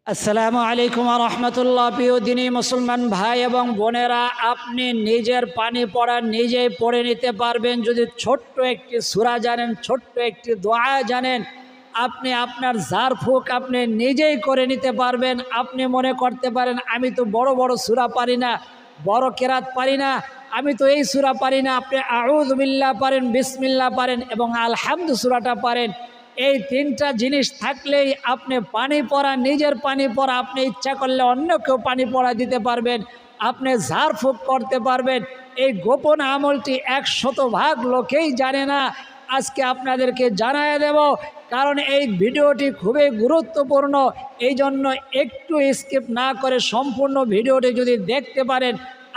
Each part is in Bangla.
আসসালামু আলাইকুম ওয়া রাহমাতুল্লাহ। প্রিয় দিনী মুসলমান ভাই এবং বোনেরা, আপনি নিজের পানি পড়া নিজেই পড়ে নিতে পারবেন যদি ছোট্ট একটি সূরা জানেন, ছোট্ট একটি দোয়া জানেন। আপনি আপনার ঝাড়ফুঁক আপনি নিজেই করে নিতে পারবেন। আপনি মনে করতে পারেন আমি তো বড় বড় সূরা পারি না, বড় কেরাত পারি না, আমি তো এই সূরা পারি না। আপনি আউযু বিল্লাহ পারেন, বিসমিল্লাহ পারেন এবং আলহামদু সূরাটা পারেন। এই তিনটা জিনিস থাকলেই আপনি পানি পড়া, নিজের পানি পড়া, আপনি ইচ্ছা করলে অন্য কেউ পানি পড়া দিতে পারবেন, আপনি ঝাড়ফুঁক করতে পারবেন। এই গোপন আমলটি 100% লোকেই জানে না। আজকে আপনাদেরকে জানায় দেব, কারণ এই ভিডিওটি খুবই গুরুত্বপূর্ণ। এই জন্য একটু স্কিপ না করে সম্পূর্ণ ভিডিওটি যদি দেখতে পারেন,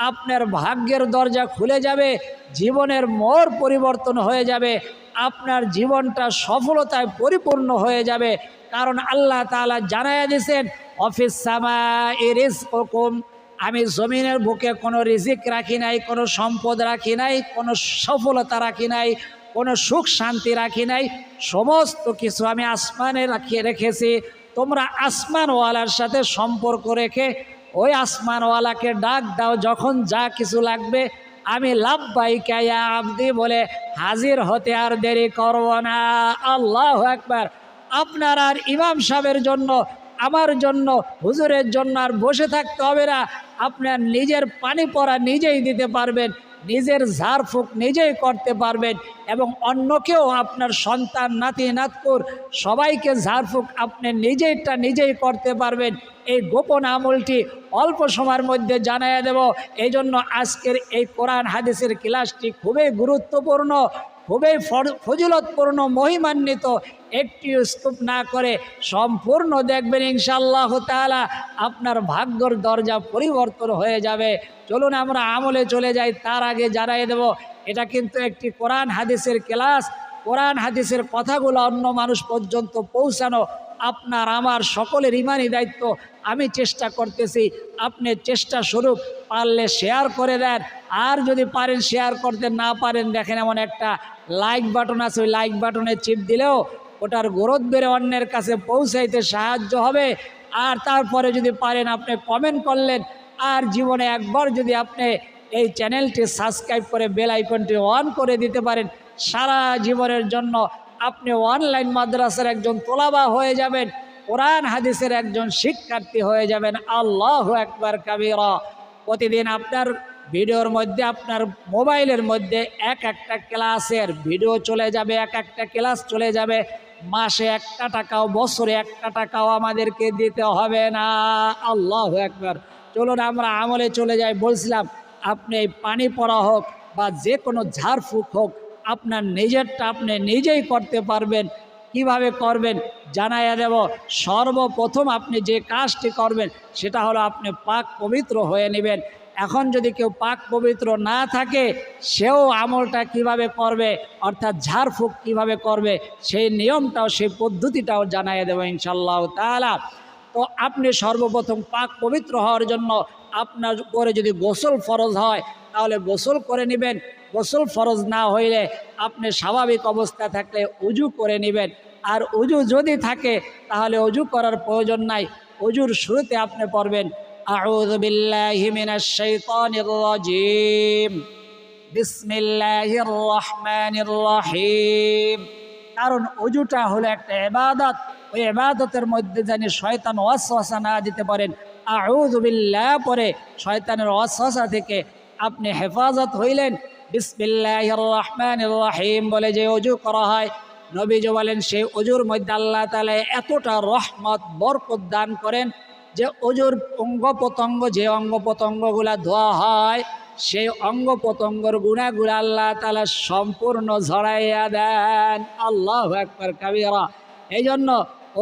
আপনার ভাগ্যের দরজা খুলে যাবে, জীবনের মোড় পরিবর্তন হয়ে যাবে, আপনার জীবনটা সফলতায় পরিপূর্ণ হয়ে যাবে। কারণ আল্লাহ তাআলা জানায়া দিয়েছেন, অফিস সামাই রিজকুকুম, আমি জমিনের বুকে কোনো রিজিক রাখি নাই, কোনো সম্পদ রাখি নাই, কোনো সফলতা রাখি নাই, কোনো সুখ শান্তি রাখি নাই, সমস্ত কিছু আমি আসমানে রেখেছি। তোমরা আসমানওয়ালার সাথে সম্পর্ক রেখে ওই আসমানওয়ালাকে ডাক দাও, যখন যা কিছু লাগবে আমি লাব্বাইকা ইয়া আবদি বলে হাজির হতে আর দেরি করব না। আল্লাহু আকবার। আপনার আর ইমাম সাহেবের জন্য, আমার জন্য, হুজুরের জন্য আর বসে থাকতে হবে না। আপনার নিজের পানি পড়া নিজেই দিতে পারবেন, নিজের ঝাড়ফুঁক নিজেই করতে পারবেন এবং অন্যকেও, আপনার সন্তান, নাতি নাতকুর সবাইকে ঝাড়ফুঁক আপনি নিজেই করতে পারবেন। এই গোপন আমলটি অল্প সময়ের মধ্যে জানাইয়া দেব। এই জন্য আজকের এই কোরআন হাদিসের ক্লাসটি খুবই গুরুত্বপূর্ণ, খুবই ফজিলতপূর্ণ, মহিমান্বিত। একটি স্কুপ না করে সম্পূর্ণ দেখবেন, ইনশাআল্লাহ তাআলা আপনার ভাগ্যর দরজা পরিবর্তন হয়ে যাবে। চলুন আমরা আমলে চলে যাই। তার আগে জানাই দেব, এটা কিন্তু একটি কোরআন হাদিসের ক্লাস। কোরআন হাদিসের কথাগুলো অন্য মানুষ পর্যন্ত পৌঁছানো আপনার আমার সকলের ইমানি দায়িত্ব। আমি চেষ্টা করতেছি, আপনি চেষ্টা স্বরূপ পারলে শেয়ার করে দেন। আর যদি পারেন শেয়ার করতে না পারেন, দেখেন এমন একটা লাইক বাটন আছে, ওই লাইক বাটনে চিপ দিলেও ওটার গ্রোথ বেড়ে অন্যের কাছে পৌঁছাইতে সাহায্য হবে। আর তারপরে যদি পারেন আপনি কমেন্ট করলেন। আর জীবনে একবার যদি আপনি এই চ্যানেলটি সাবস্ক্রাইব করে বেল আইকনটি অন করে দিতে পারেন, সারা জীবনের জন্য আপনি অনলাইন মাদ্রাসার একজন তোলাবা হয়ে যাবেন, কোরআন হাদিসের একজন শিক্ষার্থী হয়ে যাবেন। আল্লাহু আকবার কাবীরা। প্রতিদিন আপনার ভিডিওর মধ্যে, আপনার মোবাইলের মধ্যে একটা ক্লাসের ভিডিও চলে যাবে, একটা ক্লাস চলে যাবে। মাসে 1 টাকাও, বছরে 1 টাকাও আমাদেরকে দিতে হবে না। আল্লাহু আকবার। চলুন আমরা আমলে চলে যাই। বলছিলাম, আপনি এই পানি পড়া হোক বা যে কোনো ঝাড়ফুঁক হোক, আপনার নিজেরটা আপনি নিজেই করতে পারবেন। কিভাবে করবেন জানাইয়া দেব। সর্বপ্রথম আপনি যে কাজটি করবেন সেটা হলো, আপনি পাক পবিত্র হয়ে নেবেন। এখন যদি কেউ পাক পবিত্র না থাকে, সেও আমলটা কিভাবে করবে, অর্থাৎ ঝাড়ফুঁক কিভাবে করবে, সেই নিয়মটাও, সেই পদ্ধতিটাও জানাইয়া দেব ইনশাআল্লাহ তাআলা। তো আপনি সর্বপ্রথম পাক পবিত্র হওয়ার জন্য আপনার উপরে যদি গোসল ফরজ হয়, তাহলে গোসল করে নেবেন। গোসল ফরজ না হইলে আপনি স্বাভাবিক অবস্থা থাকলে উজু করে নেবেন। আর উজু যদি থাকে তাহলে উজু করার প্রয়োজন নাই। উজুর শুরুতে আপনি পড়বেন, আউযু বিল্লাহি মিনাশ শাইতানির রাজিম, বিসমিল্লাহির রহমানির রহিম। কারণ উজুটা হলো একটা ইবাদত। ওই ইবাদতের মধ্যে জানি শয়তান ওয়াসওয়াসা না দিতে পারেন। আউযু বিল্লাহ পরে শয়তানের ওয়াসওয়াসা থেকে আপনি হেফাজত হইলেন। বিসমিল্লাহির রহমানির রহিম বলে যে ওযু করা হয়, নবীজি বলেন সেই ওযুর মধ্যে আল্লাহ তাআলা এতটা রহমত, বরকত দান করেন যে ওযুর অঙ্গ প্রত্যঙ্গ, যে অঙ্গ প্রত্যঙ্গগুলা ধোয়া হয়, সেই অঙ্গ প্রত্যঙ্গর গুণাগুলো আল্লাহ তাআলা সম্পূর্ণ ঝরাইয়া দেন। আল্লাহু আকবার কাবীরা। এই জন্য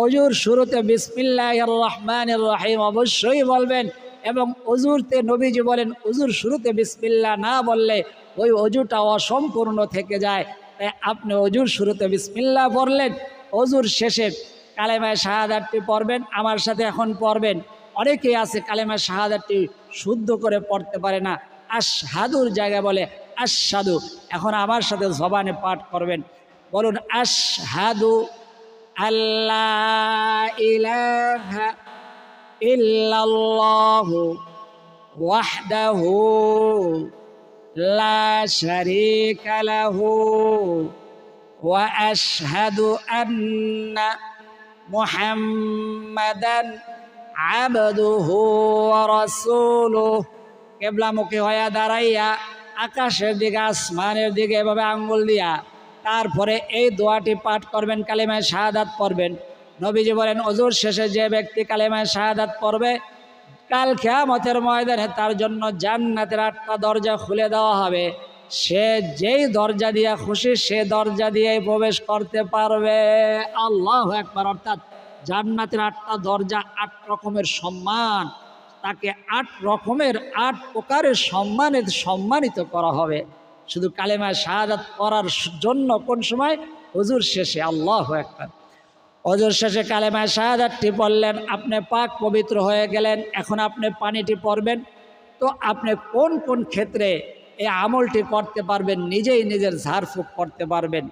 ওযুর শুরুতে বিসমিল্লাহির রহমানির রহিম অবশ্যই বলবেন। এবং ওযুরতে নবীজি বলেন, ওযুর শুরুতে বিসমিল্লাহ না বললে ওই ওযুটা অসম্পূর্ণ থেকে যায়। তাই আপনি ওযুর শুরুতে বিসমিল্লাহ পড়লেন, ওযুর শেষে কালেমায়ে শাহাদাতটি পড়বেন। আমার সাথে এখন পড়বেন। অনেকেই আছে কালেমায়ে শাহাদাতটি শুদ্ধ করে পড়তে পারে না, আশহাদুর জায়গায় বলে আশহাদু। এখন আমার সাথে জবানে পাঠ করবেন। বলুন, আশহাদু আল্লা ইলাহা ইল্লাল্লাহু ওয়াহদাহু লা শারীকা লাহু ওয়া আশহাদু আন্না মুহাম্মাদান আবদুহু ওয়া রাসূলুহু। কিবলামুখী হয়ে দাঁড়াইয়া আকাশের দিকে আসমানের দিকে এভাবে আঙ্গুল দিয়া তারপরে এই দোয়াটি পাঠ করবেন, কালিমায়ে শাহাদাত পড়বেন। নবীজি বলেন, ওযুর শেষে যে ব্যক্তি কালিমায়ে শাহাদাত পড়বে কাল কিয়ামতের ময়দানে তার জন্য জান্নাতের 8টা দরজা খুলে দেওয়া হবে। সে যেই দরজা দিয়ে খুশি সে দরজা দিয়েই প্রবেশ করতে পারবে। আল্লাহু আকবার। অর্থাৎ জান্নাতের 8টা দরজা, 8 রকমের সম্মান, তাকে 8 রকমের 8 প্রকারের সম্মানিত করা হবে শুধু কালেমায়ে শাহাদাত পড়ার জন্য। কোন সময়? হুজুর শেষে। আল্লাহু আকবার। হুজুর শেষে কালেমায়ে শাহাদাতটি পড়লেন, আপনি পাক পবিত্র হয়ে গেলেন। এখন আপনি পানিটি পড়বেন। তো আপনি কোন কোন ক্ষেত্রে এই আমলটি করতে পারবেন? নিজেই নিজের ঝাড়ফুঁক করতে পারবেন।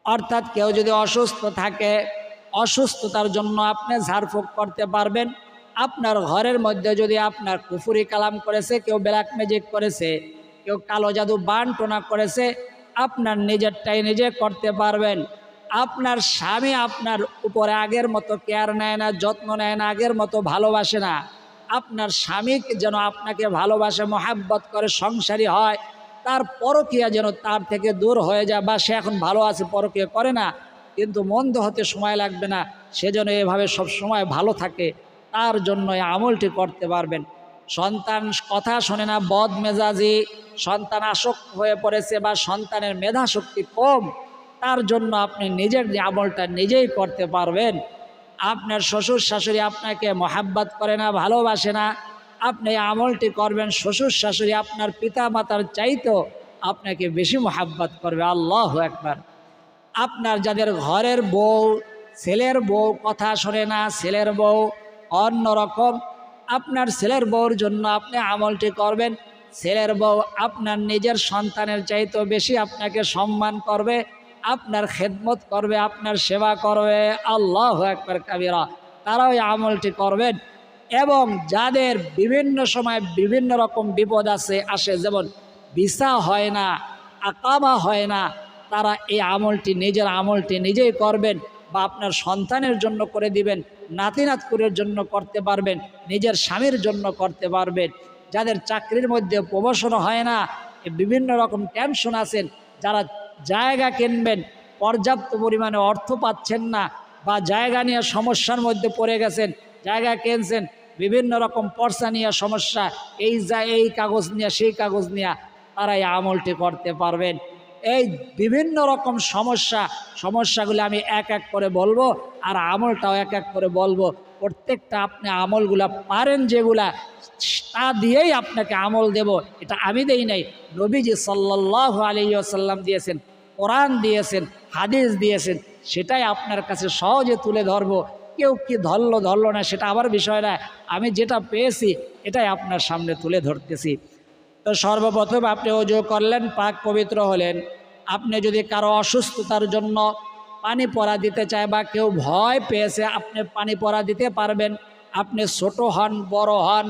অর্থাৎ কেউ যদি অসুস্থ থাকে, অসুস্থতার জন্য আপনি ঝাড়ফুঁক করতে পারবেন। আপনার ঘরের মধ্যে যদি আপনার কুফরি কালাম করেছে, কেউ ব্ল্যাক ম্যাজিক করেছে, কেউ কালো জাদু বানটোনা করেছে, আপনার নিজেরটাই নিজে করতে পারবেন। আপনার স্বামী আপনার উপরে আগের মতো কেয়ার নেয় না, যত্ন নেয় না, আগের মতো ভালোবাসে না। আপনার স্বামী যেন আপনাকে ভালোবাসে, মহাব্বত করে, সংসারী হয়, তার পরকীয়া যেন তার থেকে দূর হয়ে যায়। বা সে এখন ভালো আছে, পরকীয়া করে না, কিন্তু মন্দ হতে সময় লাগবে না, সেজন্য এভাবে সব সময় ভালো থাকে, তার জন্য এই আমলটি করতে পারবেন। সন্তান কথা শোনে না, বদ মেজাজি, সন্তান আসক্ত হয়ে পড়েছে বা সন্তানের মেধা শক্তি কম, তার জন্য আপনি নিজের আমলটা নিজেই করতে পারবেন। আপনার শ্বশুর শাশুড়ি আপনাকে মহাব্বত করে না, ভালোবাসে না, আপনি এই আমলটি করবেন। শ্বশুর শাশুড়ি আপনার পিতা মাতার চাইতেও আপনাকে বেশি মহাব্বত করবে। আল্লাহু আকবার। আপনার যাদের ঘরের বউ, ছেলের বউ কথা শোনে না, ছেলের বউ অন্যরকম, আপনার ছেলের বউর জন্য আপনি আমলটি করবেন। ছেলের বউ আপনার নিজের সন্তানের চাইতেও বেশি আপনাকে সম্মান করবে, আপনার খেদমত করবে, আপনার সেবা করবে। আল্লাহু আকবার কাবীরা। তারাও এই আমলটি করবেন। এবং যাদের বিভিন্ন সময় বিভিন্ন রকম বিপদ আসে, যেমন ভিসা হয় না, আকামা হয় না, তারা এই আমলটি নিজেই করবেন। বা আপনার সন্তানের জন্য করে দিবেন, নাতি নাতকুরের জন্য করতে পারবেন, নিজের স্বামীর জন্য করতে পারবেন। যাদের চাকরির মধ্যে প্রমোশন হয় না, বিভিন্ন রকম টেনশন আছেন, যারা জায়গা কিনবেন, পর্যাপ্ত পরিমাণে অর্থ পাচ্ছেন না, বা জায়গা নিয়ে সমস্যার মধ্যে পড়ে গেছেন, জায়গা কিনছেন, বিভিন্ন রকম পর্চা নিয়ে সমস্যা, এই কাগজ নিয়ে সেই কাগজ নিয়ে, তারা এই আমলটি করতে পারবেন। এই বিভিন্ন রকম সমস্যাগুলো আমি এক এক করে বলবো, আর আমলটাও এক এক করে বলবো। প্রত্যেকটা আপনি আমলগুলা পারেন যেগুলা, তা দিয়েই আপনাকে আমল দেব। এটা আমি দেই নাই, নবীজি সাল্লাল্লাহু আলাইহি ওয়াসাল্লাম দিয়েছেন, কোরআন দিয়েছেন, হাদিস দিয়েছেন, সেটাই আপনার কাছে সহজে তুলে ধরবো। কেউ কি ধরলো না সেটা আবার বিষয় না, আমি যেটা পেয়েছি এটাই আপনার সামনে তুলে ধরতেছি। তো সর্বপ্রথম আপনি ওযু করলেন, পাক পবিত্র হলেন। আপনি যদি কারো অসুস্থতার জন্য পানি পড়া দিতে চায়, বা কেউ ভয় পেয়েছে, আপনি পানি পড়া দিতে পারবেন। আপনি ছোট হন, বড় হন,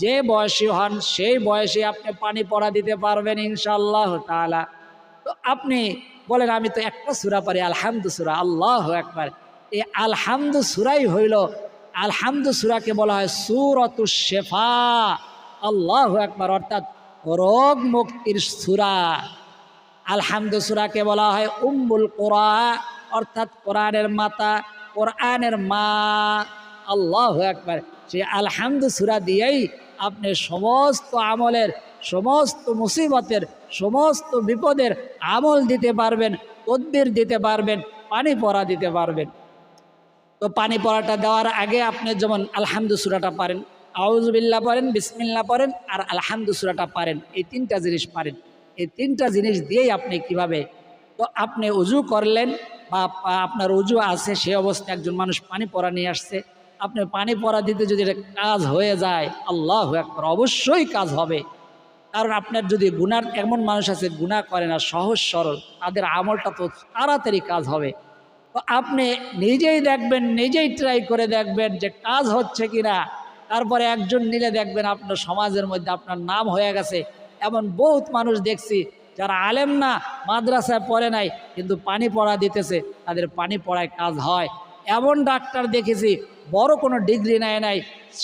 যে বয়সী হন, সেই বয়সে আপনি পানি পড়া দিতে পারবেন ইনশাআল্লাহ তাআলা। তো আপনি বলেন, আমি তো একটা সূরা পারি, আলহামদু সূরা। আল্লাহু আকবার। এই আলহামদু সূরাই হইল, আলহামদু সূরাকে বলা হয় সূরাতুশ শিফা। আল্লাহু আকবার। অর্থাৎ রোগ মুক্তির সূরা। আলহামদু সূরাকে বলা হয় উম্মুল কোরআন, অর্থাৎ কোরআনের মাতা, কোরআনের মা। আল্লাহু আকবার। সেই আলহামদু সূরা দিয়েই আপনি সমস্ত আমলের, সমস্ত মুসিবতের, সমস্ত বিপদের আমল দিতে পারবেন, তদবির দিতে পারবেন, পানি পড়া দিতে পারবেন। তো পানি পড়াটা দেওয়ার আগে আপনি যেমন আলহামদু সূরাটা পারেন, আউযু বিল্লাহ পড়েন, বিসমিল্লাহ পড়েন, আর আলহামদু সূরাটা পারেন। এই 3টা জিনিস পারেন। এই 3টা জিনিস দিয়েই আপনি কিভাবে, তো আপনি উজু করলেন, বা আপনার উজু আছে, সে অবস্থায় একজন মানুষ পানি পড়া নিয়ে আসছে, আপনি পানি পড়া দিতে যদি এটা কাজ হয়ে যায়, আল্লাহু আকবার, অবশ্যই কাজ হবে। কারণ আপনার যদি গুনার, এমন মানুষ আছে গুনাহ করে না, সহজ সরল, তাদের আমলটা তো তাড়াতাড়ি কাজ হবে। তো তো আপনি নিজেই দেখবেন, নিজেই ট্রাই করে দেখবেন যে কাজ হচ্ছে কিনা। তারপরে একজন নিলে দেখবেন আপনার সমাজের মধ্যে আপনার নাম হয়ে গেছে। এমন বহুত মানুষ দেখছি যারা আলেম না, মাদ্রাসায় পড়ে নাই, কিন্তু পানি পড়া দিতেছে, তাদের পানি পড়ায় কাজ হয়। এমন ডাক্তার দেখেছি বড় কোনো ডিগ্রি নেয় নাই,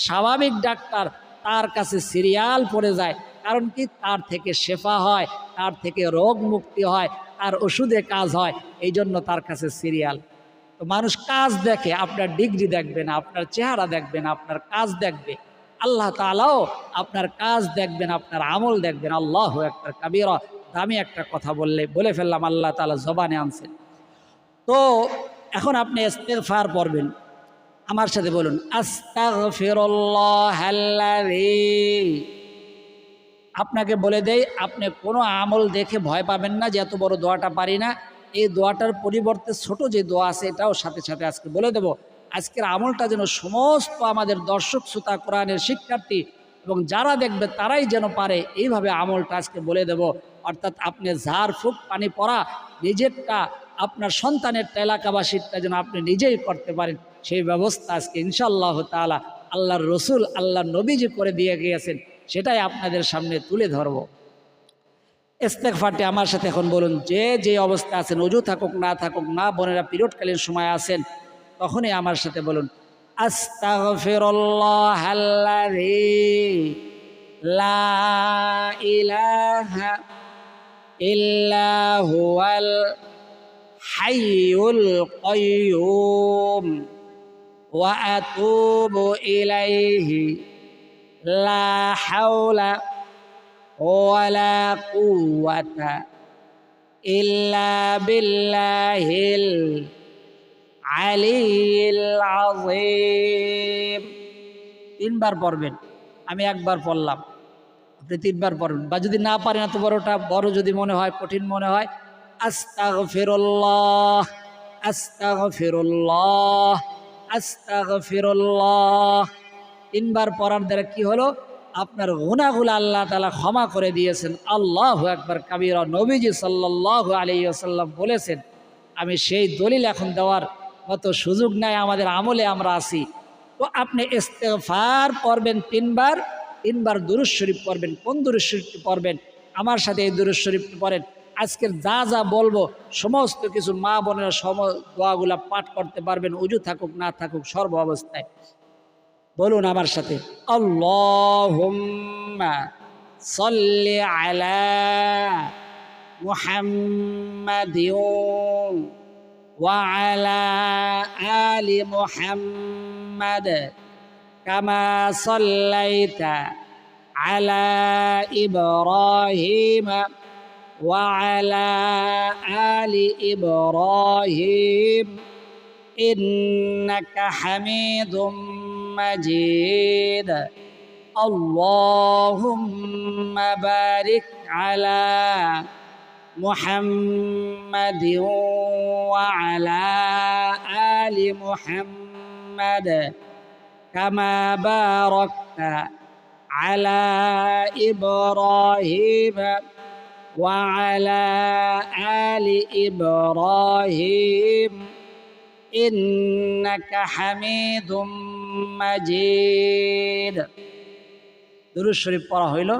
স্বাভাবিক ডাক্তার, তার কাছে সিরিয়াল পড়ে যায়। কারণ কি, তার থেকে শেফা হয়, তার থেকে রোগ মুক্তি হয়, তার ওষুধে কাজ হয়, এই জন্য তার কাছে সিরিয়াল। তো মানুষ কাজ দেখে, আপনার ডিগ্রি দেখবে না, আপনার চেহারা দেখবে না, আপনার কাজ দেখবে। আল্লাহ তাআলাও আপনার কাজ দেখবেন, আপনার আমল দেখবেন। আল্লাহু আকবার কাবীরা। দামি একটা কথা বলে ফেললাম, আল্লাহ তাআলা জবানে আনছেন। তো এখন আপনি ইস্তিগফার পড়বেন, আমার সাথে বলুন আস্তাগফিরুল্লাহাল্লাযী। আপনাকে বলে দেই, আপনি কোনো আমল দেখে ভয় পাবেন না যে এত বড় দোয়াটা পারি না। এই দোয়াটার পরিবর্তে ছোট যে দোয়া আছে এটাও সাথে সাথে আজকে বলে দেব। আজকের আমলটা যেন সমস্ত আমাদের দর্শক শ্রোতা, কোরআনের শিক্ষার্থী এবং যারা দেখবে তারাই যেন পারে, এইভাবে আমলটা আজকে বলে দেব। অর্থাৎ আপনি ঝাড় ফুঁক পানি পড়া, নিজেরটা, আপনার সন্তানেরটা, এলাকাবাসীরটা যেন আপনি নিজেই করতে পারেন, সেই ব্যবস্থা আজকে ইনশাআল্লাহ তাআলা আল্লাহর রসুল, আল্লাহর নবী যে করে দিয়ে গিয়েছেন, সেটাই আপনাদের সামনে তুলে ধরব। ইস্তেগফারটি আমার সাথে এখন বলুন। যে অবস্থা আছেন, ওযু থাকুক না থাকুক, মা বোনেরা পিরিয়ডকালীন সময় আছেন, তখনই আমার সাথে বলুন আস্তাগফিরুল্লাহাল্লাযী লা ইলাহা ইল্লা হুয়াল হাইয়ুল কাইয়্যুম ওয়া আতুবু ইলাইহি লা হাওলা ওয়ালা কুওয়াতা ইল্লা বিল্লাহিল আলিয়্যিল আযীম। 3 বার পড়বেন, আমি একবার পড়লাম, আপনি 3 বার পড়বেন। বা যদি না পারেন, এত বড় যদি মনে হয়, কঠিন মনে হয়, আস্তাগফিরুল্লাহ, আস্তাগফিরুল্লাহ, আস্তাগফিরুল্লাহ। 3 বার পড়ার দ্বারা কি হলো, আপনার গুনাহগুলো আল্লাহ তাআলা ক্ষমা করে দিয়েছেন। আল্লাহু আকবার কাবীরা। নবীজি সাল্লাল্লাহু আলাইহি ওয়াসাল্লাম বলেছেন, আমি সেই দলিল এখন দেওয়ার মতো সুযোগ নাই, আমাদের আমলে আমরা আছি। তো আপনি ইস্তেগফার পড়বেন 3 বার, 3 বার দুরূদ শরীফ পড়বেন। কোন দুরূদ শরীফটি পড়বেন? আমার সাথে এই দুরূদ শরীফটি পড়েন। আজকের যা বলবো সমস্ত কিছু মা বোনেরা দোয়াগুলা পাঠ করতে পারবেন, ওযু থাকুক না থাকুক, সর্ব অবস্থায়। বলুন আমার সাথে, আল্লাহুম্মা সাল্লি আলা মুহাম্মাদিন ওয়া আলা আলি মুহাম্মাদ কামা সাল্লাইতা আলা ইব্রাহিম ওয়া আলা আলি ইব্রাহিম ইন্নাকা হামিদুম মাজিদ। আল্লাহুম্মা বারিক আলা মুহাম্মাদিন ওয়া আলা আলি মুহাম্মাদ কামা বারাকতা আলা ইব্রাহিম ওয়া আলা আলি ইব্রাহিম ইন্নাকা হামিদুম মাজিদ। দুরূদ শরীফ পড়া হইল।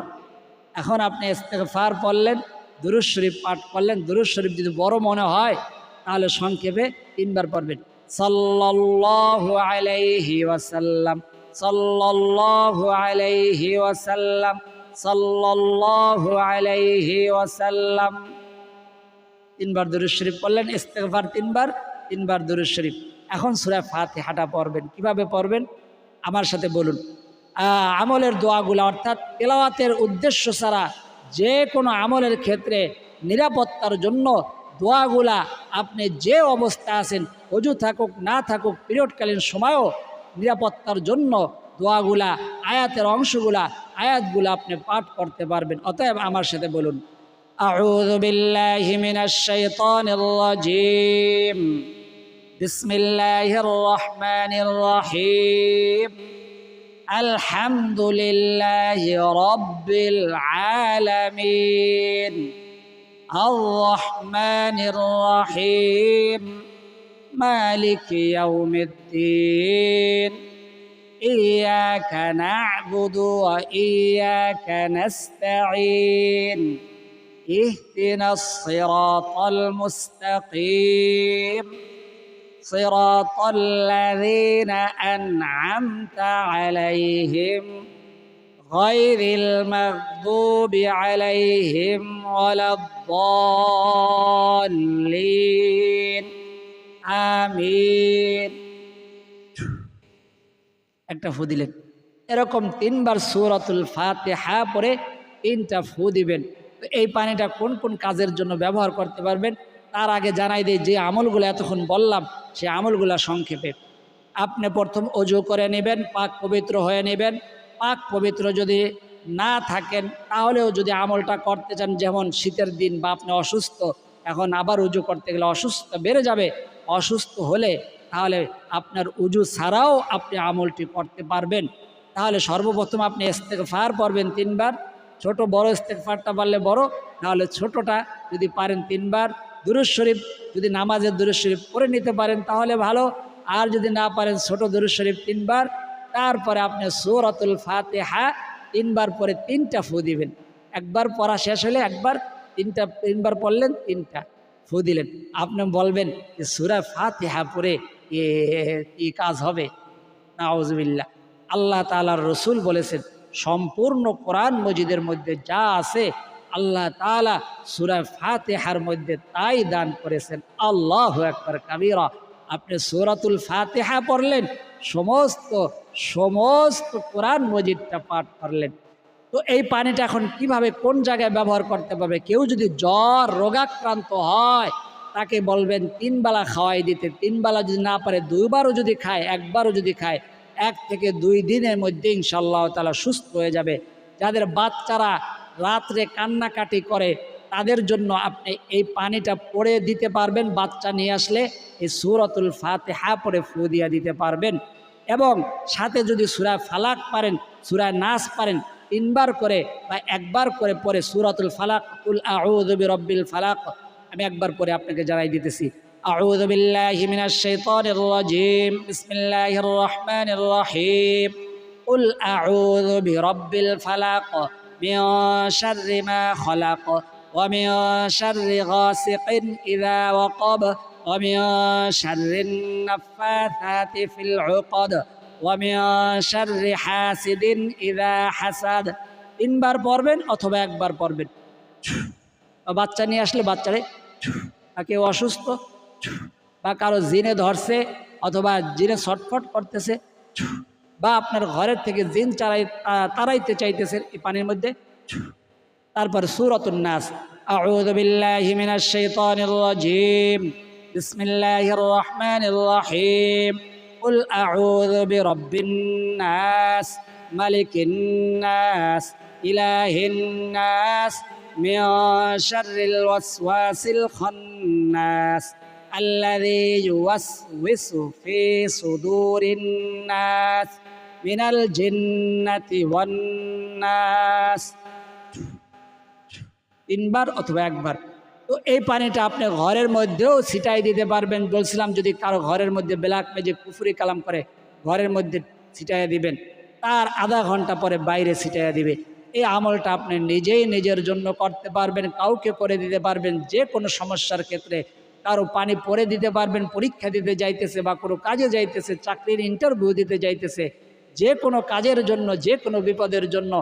এখন আপনি ইস্তেগফার পড়লেন, দুরূদ শরীফ পাঠ করলেন। দুরূদ শরীফ যদি বড় মনে হয় তাহলে সংক্ষেপে 3 বার পড়বেন। সাল্লাল্লাহু আলাইহি ওয়াসাল্লাম, সাল্লাল্লাহু আলাইহি ওয়াসাল্লাম, সাল্লাল্লাহু আলাইহি ওয়াসাল্লাম। 3 বার দুরূদ শরীফ পড়লেন, ইস্তেগফার 3 বার, 3 বার দুরূদ শরীফ। এখন সূরা ফাতিহাটা পড়বেন। কিভাবে পড়বেন আমার সাথে বলুন। আমলের দোয়াগুলা, অর্থাৎ তেলাওয়াতের উদ্দেশ্য ছাড়া যে কোনো আমলের ক্ষেত্রে নিরাপত্তার জন্য দোয়াগুলা আপনি যে অবস্থা আছেন, ওযু থাকুক না থাকুক, পিরিয়ডকালীন সময়ও নিরাপত্তার জন্য দোয়াগুলা, আয়াতের অংশগুলা, আয়াতগুলা আপনি পাঠ করতে পারবেন। অতএব আমার সাথে বলুন, আউযু বিল্লাহি মিনাশ শাইতানির রাজীম, বিসমিল্লাহির রহমানির রহিম, আলহামদুলিল্লাহি রাব্বিল আলামিন, আর রহমানির রহিম, مالك يوم الدين إياك نعبد وإياك نستعين اهدنا الصراط المستقيم صراط الذين أنعمت عليهم غير المغضوب عليهم ولا الضالين আমিন। একটা ফু দিলেন। এরকম 3 বার সূরাতুল ফাতিহা পড়ে 3টা ফু দিবেন। তো এই পানিটা কোন কোন কাজের জন্য ব্যবহার করতে পারবেন তার আগে জানাই দেই, যে আমলগুলো এতক্ষণ বললাম সে আমলগুলো সংক্ষেপে। আপনি প্রথম ওযু করে নেবেন, পাক পবিত্র হয়ে নেবেন। পাক পবিত্র যদি না থাকেন তাহলেও যদি আমলটা করতে চান, যেমন শীতের দিন বা আপনি অসুস্থ, এখন আবার উজু করতে গেলে অসুস্থ বেড়ে যাবে, অসুস্থ হলে তাহলে আপনার উজু ছাড়াও আপনি আমলটি করতে পারবেন। তাহলে সর্বপ্রথম আপনি ইস্তেগফার পড়বেন 3 বার। ছোট বড় ইস্তেগফারটা পারলে বড়, নাহলে ছোটটা যদি পারেন 3 বার। দুরূদ শরীফ যদি নামাজের দুরূদ শরীফ পড়ে নিতে পারেন তাহলে ভালো, আর যদি না পারেন ছোট দুরূদ শরীফ 3 বার। তারপরে আপনি সূরাতুল ফাতিহা 3 বার পরে 3টা ফু দিবেন। একবার পড়া শেষ হলে একবার, 3 বার পড়লেন 3টা ফু দিলেন। আপনি বলবেন যে সূরা ফাতিহা পড়ে কি কাজ হবে? নাউজুবিল্লাহ। আল্লাহ তাআলার রাসূল বলেছেন, সম্পূর্ণ কোরআন মজিদের মধ্যে যা আছে আল্লাহ তাআলা সূরা ফাতিহার মধ্যে তাই দান করেছেন। আল্লাহু আকবার কাবীরা। আপনি সূরাতুল ফাতিহা পড়লেন, সমস্ত কোরআন মজিদটা পাঠ করলেন। তো এই পানিটা এখন কিভাবে কোন জায়গায় ব্যবহার করতে পারবে? কেউ যদি জ্বর রোগাক্রান্ত হয় তাকে বলবেন 3 বেলা খাওয়াই দিতে। 3 বেলা যদি না পারে 2 বারও যদি খায়, 1 বারও যদি খায়, 1 থেকে 2 দিনের মধ্যে ইনশাআল্লাহ তাআলা সুস্থ হয়ে যাবে। যাদের বাচ্চারা রাত্রে কান্নাকাটি করে তাদের জন্য আপনি এই পানিটা পড়ে দিতে পারবেন। বাচ্চা নিয়ে আসলে এই সূরাতুল ফাতিহা পড়ে ফু দিয়ে দিতে পারবেন। এবং সাথে যদি সূরা ফালাক পারেন, সূরা নাস পারেন, 3 বার করে বা 1 বার করে পরে সূরাতুল ফালাক, কুল আউযু বিরাব্বিল ফালাক, আমি একবার পরে আপনাকে জানাই দিতেছি। আউযু বিল্লাহি মিনাশ শাইতানির রাজিম, বিসমিল্লাহির রহমানির রহিম, কুল আউযু বিরাব্বিল ফালাক মিন শাররি মা খালাক ওয়া মিন শাররি গাসিকিন ইযা ওয়াকাব ওয়া মিন শাররিন নাফাসাতি ফিল উকাদ ওয়া মিন শাররি হাসিদিন ইযা হাসাদ। 3 বার পড়বেন অথবা 1 বার পড়বেন। বাচ্চা নিয়ে আসলে বাচ্চারে, বা কেউ অসুস্থ বা কারো জিনে ধরছে অথবা জিনে ছটফট করতেছে বা আপনার ঘরের থেকে জিন তাড়াইতে চাইতেছে এই পানির মধ্যে। তারপরে সূরাতুন নাস, আউযু বিল্লাহি মিনাশ শাইতানির রাজিম, বিসমিল্লাহির রহমানির রহিম, কুল আউযু বিরাব্বিন নাস, মালিকিন নাস, ইলাহিন নাস, মিন শাররিল ওয়াসওয়াসিল খান্নাস, আল্লাযী ইউওয়াসওয়িসু ফি সুদুরিন নাস মিনাল জিন্নাতি ওয়ান নাস। 3 বার অথবা 1 বার। তো এই পানিটা আপনি ঘরের মধ্যেও ছিটাই দিতে পারবেন। বলছিলাম যদি কারো ঘরের মধ্যে ব্ল্যাক ম্যাজিক কুফরি কালাম করে ঘরের মধ্যে ছিটাইয়া দিবেন, তার আধা ঘন্টা পরে বাইরে ছিটাইয়া দিবে। এই আমলটা আপনি নিজেই নিজের জন্য করতে পারবেন, কাউকে করে দিতে পারবেন। যে কোনো সমস্যার ক্ষেত্রে কারো পানি পরে দিতে পারবেন, পরীক্ষা দিতে যাইতেছে বা কোনো কাজে যাইতেছে, চাকরির ইন্টারভিউ দিতে যাইতেছে, যে কোনো কাজের জন্য, যে কোনো বিপদের জন্য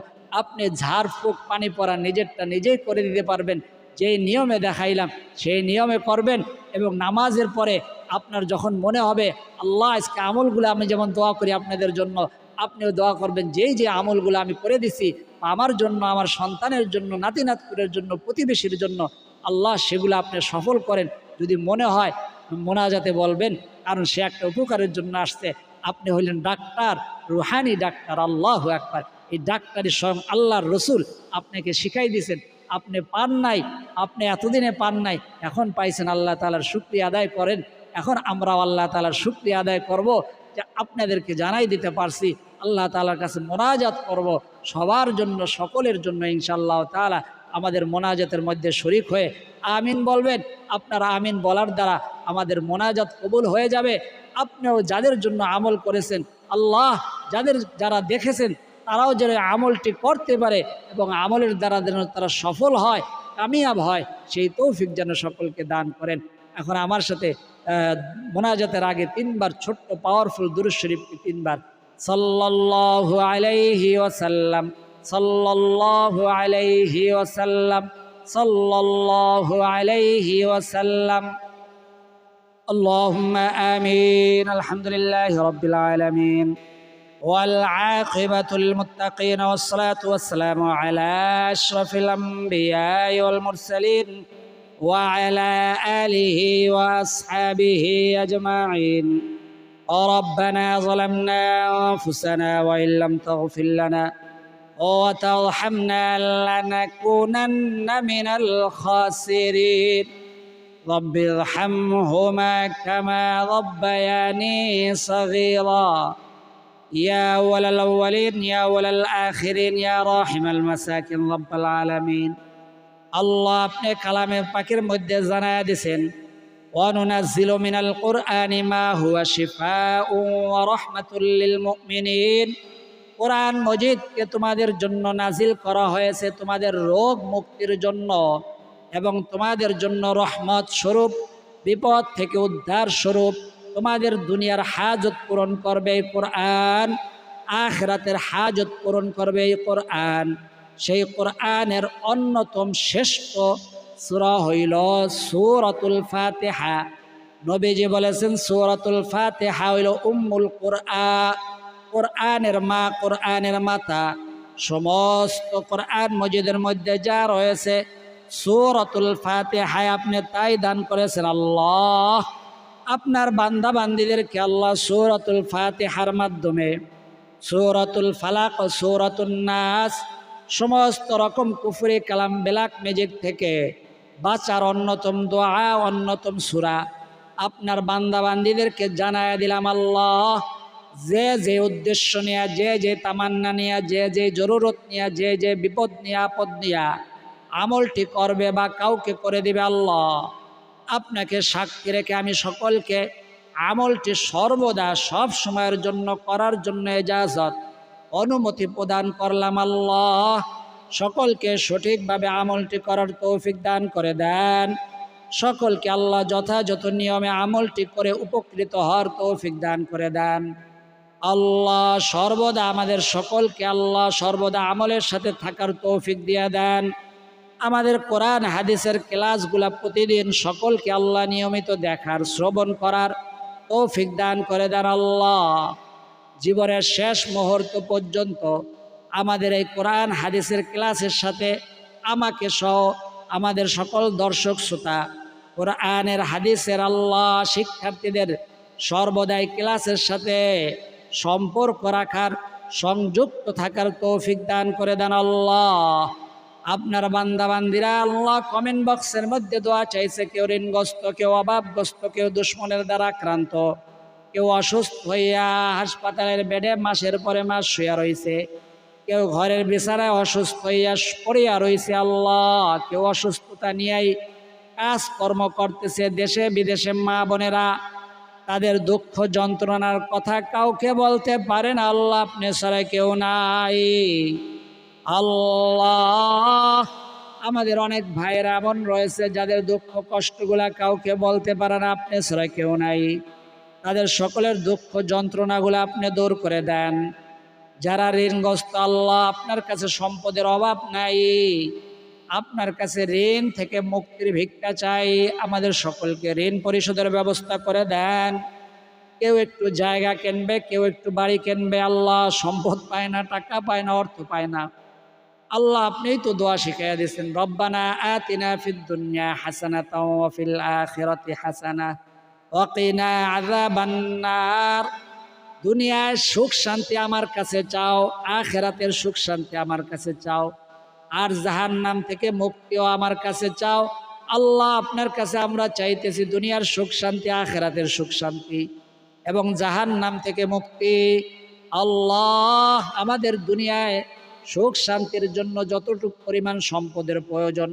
আপনি ঝাড়ফুঁক পানি পরা নিজেরটা নিজেই করে দিতে পারবেন। যেই নিয়মে দেখাইলাম সেই নিয়মে করবেন। এবং নামাজের পরে আপনার যখন মনে হবে আল্লাহ আজকে আমলগুলো, আমি যেমন দোয়া করি আপনাদের জন্য, আপনিও দোয়া করবেন যেই যে আমলগুলো আমি করে দিছি আমার জন্য, আমার সন্তানের জন্য, নাতি নাতকুরের জন্য, প্রতিবেশীর জন্য, আল্লাহ সেগুলো আপনি সফল করেন। যদি মনে হয় মোনাজাতে বলবেন, কারণ সে একটা উপকারের জন্য আসছে। আপনি হইলেন ডাক্তার, রুহানি ডাক্তার। আল্লাহু আকবার। এই ডাক্তারি স্বয়ং আল্লাহর রসুল আপনাকে শিখাই দিয়েছেন। আপনি পান নাই, আপনি এতদিনে পান নাই, এখন পাইছেন, আল্লাহ তাআলার শুকরিয়া আদায় করেন। এখন আমরাও আল্লাহ তাআলার শুকরিয়া আদায় করব যে আপনাদেরকে জানাই দিতে পারছি। আল্লাহ তাআলার কাছে মোনাজাত করব সবার জন্য, সকলের জন্য ইনশাআল্লাহ তাআলা। আমাদের মোনাজাতের মধ্যে শরীক হয়ে আমিন বলবেন। আপনারা আমিন বলার দ্বারা আমাদের মোনাজাত কবুল হয়ে যাবে। আপনিও যাদের জন্য আমল করেছেন, আল্লাহ যারা দেখেছেন তারাও যেন আমলটি করতে পারে এবং আমলের দ্বারা যেন তারা সফল হয়, কামিয়াব হয়, সেই তৌফিক যেন সকলকে দান করেন। এখন আমার সাথে মোনাজাতের আগে 3 বার ছোট্ট পাওয়ারফুল দুরূদ শরীফ 3 বার সাল্লাল্লাহু আলাইহি ওয়াসাল্লাম, সাল্লাল্লাহু আলাইহি ওয়াসাল্লাম, সাল্লাল্লাহু আলাইহি ওয়াসাল্লাম। اللهم آمين. الحمد لله رب العالمين والعاقبة للمتقين والصلاة والسلام على أشرف الأنبياء والمرسلين وعلى آله وأصحابه أجمعين. ربنا ظلمنا أنفسنا وإن لم تغفر لنا وترحمنا لنكونن من الخاسرين. رب ارحمهما كما ربياني صغيرا. يا أول الأولين يا أول الآخرين يا راحم المساكين رب العالمين. আল্লাহ আপনি কালামে পাকের মধ্যে জানায়া দিয়েছেন, ওয়ানুনাজ্জিলু মিনাল কুরআনি মা হুয়া শিফাউন ওয়া রাহমাতুল লিল মুমিনিন। কোরআন মজিদকে তোমাদের জন্য নাজিল করা হয়েছে তোমাদের রোগ মুক্তির জন্য এবং তোমাদের জন্য রহমত স্বরূপ, বিপদ থেকে উদ্ধার স্বরূপ। তোমাদের দুনিয়ার হাজত পূরণ করবে এই কোরআন, আখিরাতের হাজত পূরণ করবে এই কোরআন। সেই কোরআনের অন্যতম শ্রেষ্ঠ সূরা হইল সূরাতুল ফাতিহা। নবীজি বলেছেন সূরাতুল ফাতিহা হইল উম্মুল কোরআন, কোরআনের মা, কোরআনের মাতা। সমস্ত কোরআন মজিদের মধ্যে যা রয়েছে সূরাতুল ফাতিহায় আপনি তাই দান করেছেন। আল্লাহ আপনার বান্দা বান্দীদেরকে আল্লাহ সূরাতুল ফাতিহার মাধ্যমে সূরাতুল ফালাক ও সূরাতুন নাস সমস্ত রকম কুফরি কালাম ব্ল্যাক ম্যাজিক থেকে বাঁচার অন্যতম দোয়া, অন্যতম সূরা আপনার বান্দা বান্দীদেরকে জানায় দিলাম। আল্লাহ যে যে উদ্দেশ্য নিয়ে, যে যে তামান্না নিয়ে, যে যে জরুরত নিয়ে, যে যে বিপদ নিয়ে, আপদ নিয়ে আমলটি করবে বা কাউকে করে দিবে, আল্লাহ আপনাকে সাক্ষী রেখে আমি সকলকে আমলটি সর্বদা সব সময়ের জন্য করার জন্য ইজাজত অনুমতি প্রদান করলাম। আল্লাহ সকলকে সঠিকভাবে আমলটি করার তৌফিক দান করে দেন। সকলকে আল্লাহ যথাযথ নিয়মে আমলটি করে উপকৃত হওয়ার তৌফিক দান করে দেন। আল্লাহ সর্বদা আমাদের সকলকে আল্লাহ সর্বদা আমলের সাথে থাকার তৌফিক দিয়ে দেন। আমাদের কোরআন হাদিসের ক্লাসগুলা প্রতিদিন সকলকে আল্লাহ নিয়মিত দেখার, শ্রবণ করার তৌফিক দান করে দেন। আল্লাহ জীবনের শেষ মুহূর্ত পর্যন্ত আমাদের এই কোরআন হাদিসের ক্লাসের সাথে আমাকে সহ আমাদের সকল দর্শক শ্রোতা কোরআনের হাদিসের আল্লাহ শিক্ষার্থীদের সর্বদাই ক্লাসের সাথে সম্পর্ক রাখার, সংযুক্ত থাকার তৌফিক দান করে দেন। আল্লাহ আপনার বান্দা বান্দিরা আল্লাহ কমেন্ট বক্সের মধ্যে দোয়া চাইছে, কেউ ঋণগ্রস্ত, কেউ অভাবগ্রস্ত, কেউ দুশ্মনের দ্বারা আক্রান্ত, কেউ অসুস্থ হইয়া হাসপাতালের বেডে মাসের পরে মাস শুয়া রয়েছে, কেউ ঘরের বিছানায় অসুস্থ হইয়া পড়িয়া রয়েছে। আল্লাহ কেউ অসুস্থতা নিয়েই কাজকর্ম করতেছে, দেশে বিদেশে মা বোনেরা তাদের দুঃখ যন্ত্রণার কথা কাউকে বলতে পারেন, আল্লাহ আপনি ছাড়া কেউ নাই। আল্লাহ আমাদের অনেক ভাইয়েরা এমন রয়েছে যাদের দুঃখ কষ্টগুলা কাউকে বলতে পারে না, আপনি ছাড়া কেউ নাই। তাদের সকলের দুঃখ যন্ত্রণাগুলো আপনি দূর করে দেন। যারা ঋণগ্রস্ত আল্লাহ আপনার কাছে সম্পদের অভাব নাই, আপনার কাছে ঋণ থেকে মুক্তির ভিক্ষা চাই, আমাদের সকলকে ঋণ পরিশোধের ব্যবস্থা করে দেন। কেউ একটু জায়গা কিনবে, কেউ একটু বাড়ি কিনবে, আল্লাহ সম্পদ পায় না, টাকা পায় না, অর্থ পায় না। আল্লাহ আপনিই তো দোয়া শিখাইয়া দিয়েছেন, রব্বানা আতিনা ফিদ দুনিয়া হাসানাতাও ওয়া ফিল আখিরাতি হাসানাহ ওয়া কিনা আযাবান নার। দুনিয়ার সুখ শান্তি আমার কাছে চাও, আখিরাতের সুখ শান্তি আমার কাছে চাও, আর জাহান্নাম থেকে মুক্তিও আমার কাছে চাও। আল্লাহ আপনার কাছে আমরা চাইতেছি দুনিয়ার সুখ শান্তি, আখিরাতের সুখ শান্তি এবং জাহান্নাম থেকে মুক্তি। আল্লাহ আমাদের দুনিয়ায় সুখ শান্তির জন্য যতটুকু পরিমাণ সম্পদের প্রয়োজন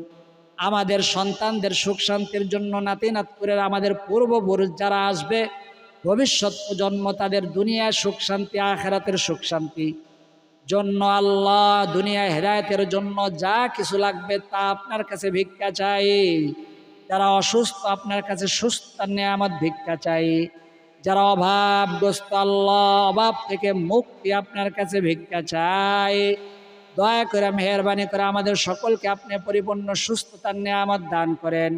আমাদের সন্তানদের সুখ শান্তির জন্য, নাতি নাতকুরের আমাদের পূর্বপুরুষ যারা আসবে, ভবিষ্যৎ প্রজন্ম তাদের দুনিয়ায় সুখ শান্তি, আখিরাতের সুখ শান্তি জন্য আল্লাহ দুনিয়ায় হেদায়েতের জন্য যা কিছু লাগবে তা আপনার কাছে ভিক্ষা চাই। যারা অসুস্থ আপনার কাছে সুস্থতার নিয়ামত ভিক্ষা চাই। যারা অভাবগ্রস্ত আল্লাহ অভাব থেকে মুক্তি আপনার কাছে ভিক্ষা চাই। দয়া করে মেহেরবানি করে আমাদের সকলকে আপনি পরিপূর্ণ সুস্থতার নিয়ামত দান করেন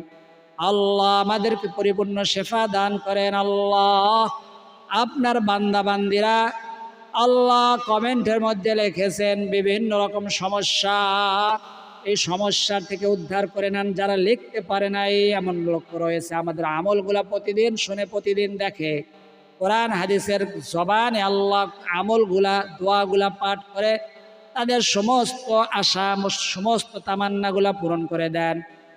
আল্লাহ। আমাদেরকে পরিপূর্ণ শেফা দান করেন আল্লাহ। আপনার বান্দা বান্দিরা আল্লাহ কমেন্টের মধ্যে লিখেছেন বিভিন্ন রকম সমস্যা, এই সমস্যার থেকে উদ্ধার করে নেন। যারা লিখতে পারে না এমন লোক রয়েছে, আমাদের আমলগুলা প্রতিদিন শুনে প্রতিদিন দেখে, কোরআন হাদিসের জবানে আল্লাহ আমলগুলা দোয়াগুলা পাঠ করে তাদের সমস্ত আশা সমস্ত তামান্নাগুলা পূরণ করে দেন,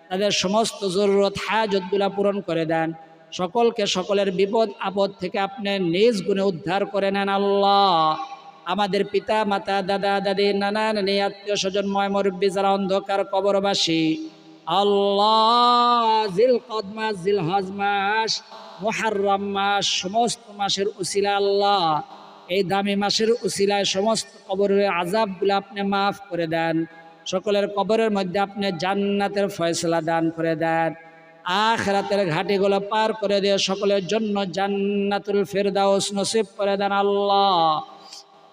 তাদের সমস্ত জরুরত হাজতগুলা পূরণ করে দেন। সকলকে সকলের বিপদ আপদ থেকে আপনি নিজ গুণে উদ্ধার করে নেন আল্লাহ। আমাদের পিতা মাতা দাদা দাদি নানা নানি আত্মীয় স্বজন ময় মুরব্বী যারা অন্ধকার কবরবাসী আল্লাহ, জিল কদ মাস, জিল হজ মাস, মুহররম মাস, সমস্ত মাসের উসিলা আল্লাহ এই দামি মাসের উসিলায় সমস্ত কবরের আযাবগুলো আপনি মাফ করে দেন। সকলের কবরের মধ্যে আপনি জান্নাতের ফয়সালা দান করে দেন। আখিরাতের ঘাটিগুলো পার করে দিয়ে সকলের জন্য জান্নাতুল ফিরদাউস নসিব করে দেন আল্লাহ।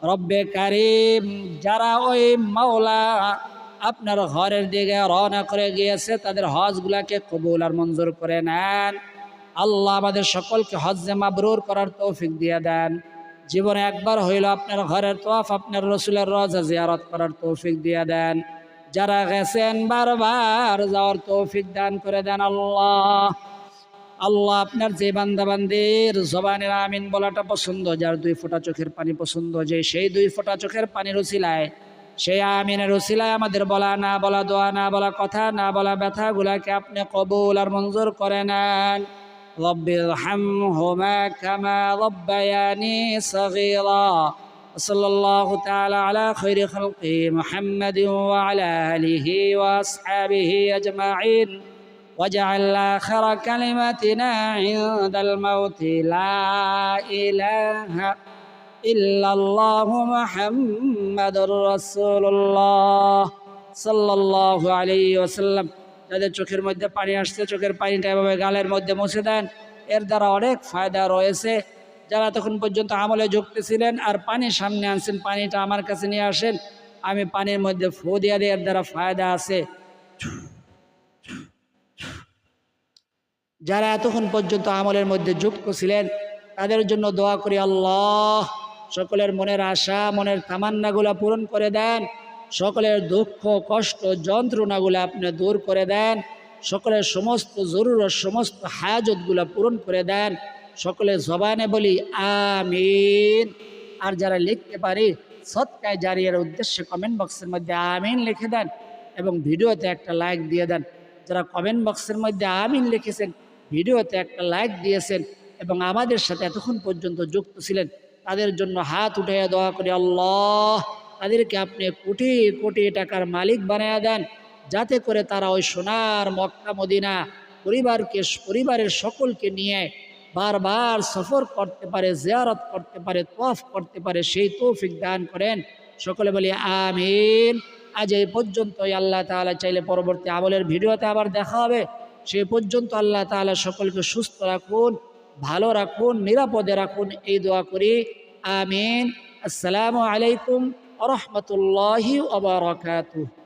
রব্বে কারীম, যারা ওই মাওলা আপনার ঘরের দিকে রওনা করে গিয়েছে তাদের হজগুলাকে কবুল আর মঞ্জুর করে নেন আল্লাহ। আমাদের সকলকে হজ্জে মাবরুর করার তৌফিক দিয়ে দেন। জীবনে একবার হইল আপনার ঘরের তওয়াফ, আপনার রসুলের রওজা জিয়ারত করার তৌফিক দিয়ে দেন। যারা গেছেন বারবার যাওয়ার তৌফিক দান করে দেন আল্লাহ। আল্লাহ আপনার যে বান্দাবান্দির জবানের আমিন বলাটা পছন্দ, যার 2 ফোঁটা চোখের পানি পছন্দ, যে সেই 2 ফোঁটা চোখের পানির উসিলায়, সেই আমিনের উসিলায় আমাদের বলা না বলা দোয়া না বলা কথা না বলা ব্যথাগুলাকে আপনি কবুল আর মঞ্জুর করে নেন। রব্বিরহামহুমা কামা রাব্বায়ানি সগীরা। সাল্লাল্লাহু তাআলা আলা খায়রি খালকি মুহাম্মাদিন ওয়া আলা আলিহি ওয়া আসহাবিহি আজমাইন। واجعل آخر كلمتنا عند الموت لا إله إلا الله محمد رسول الله صلى الله عليه وسلم। যাদের চোখের মধ্যে পানি আসছে চোখের পানিটা এভাবে গালের মধ্যে মুছে দেন, এর দ্বারা অনেক ফায়দা রয়েছে। যারা তখন পর্যন্ত আমলে যুক্ত ছিলেন আর পানি সামনে আনছেন, পানিটা আমার কাছে নিয়ে আসেন, আমি পানির মধ্যে ফু দিয়ে দিই, এর দ্বারা ফায়দা আছে। যারা এতক্ষণ পর্যন্ত আমলের মধ্যে যুক্ত ছিলেন তাদের জন্য দোয়া করি আল্লাহ সকলের মনের আশা মনের তামান্নাগুলা পূরণ করে দেন। সকলের দুঃখ কষ্ট যন্ত্রণাগুলো আপনি দূর করে দেন। সকলের সমস্ত জরুরত সমস্ত হাজতগুলো পূরণ করে দেন। সকলের জবানে বলি আমিন। আর যারা লিখতে পারি সদকায়ে জারিয়ার উদ্দেশ্যে কমেন্ট বক্সের মধ্যে আমিন লিখে দেন এবং ভিডিওতে একটা লাইক দিয়ে দেন। যারা কমেন্ট বক্সের মধ্যে আমিন লিখেছেন, ভিডিওতে একটা লাইক দিয়েছেন এবং আমাদের সাথে এতক্ষণ পর্যন্ত যুক্ত ছিলেন, তাদের জন্য হাত উঠাইয়া দোয়া করি আল্লাহ তাদেরকে আপনি কোটি কোটি টাকার মালিক বানায়া দেন, যাতে করে তারা ওই সোনার মক্কা মদিনা পরিবারের সকলকে নিয়ে বারবার সফর করতে পারে, জিয়ারত করতে পারে, তওয়াফ করতে পারে, সেই তৌফিক দান করেন। সকলে বলি আমিন। আজ এই পর্যন্তই। আল্লাহ তাআলা চাইলে পরবর্তী আমলের ভিডিওতে আবার দেখা হবে। সেই পর্যন্ত আল্লাহ তাআলা সকলকে সুস্থ রাখুন, ভালো রাখুন, নিরাপদে রাখুন, এই দোয়া করি আমিন। আসসালামু আলাইকুম ওয়া রাহমাতুল্লাহি ওয়া বারাকাতুহু।